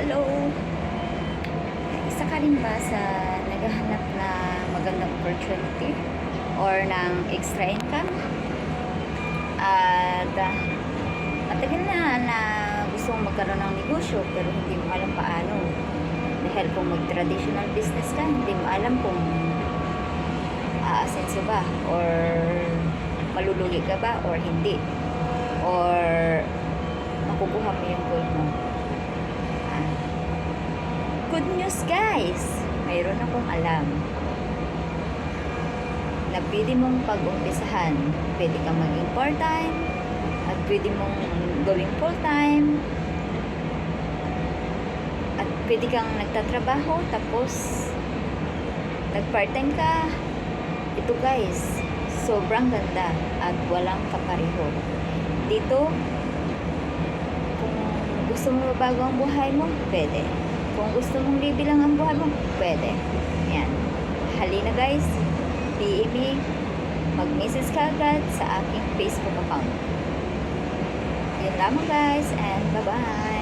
Hello! Isa ka rin ba sa naghahanap na magandang opportunity or ng extra income? At matagal na gusto mong magkaroon ng negosyo pero hindi mo alam paano. Dahil kung mag-traditional business ka, hindi mo alam kung aasenso ba or malulugi ka ba or hindi. Or makukuha mo yung goal mo. Good news guys! Mayroon akong alam na pwede mong pag-umpisahan. Pwede kang maging part-time at pwede mong gawing full-time at pwede kang nagtatrabaho tapos nag-part-time ka. Ito guys, sobrang ganda at walang kapareho. Dito, kung gusto mo mabago ang buhay mo, pwede. Kung gusto mong libre lang ang buhay mo, pwede. Yan. Halina guys, PM me, mag-message ka agad sa aking Facebook account. Yun lamang guys, and bye-bye!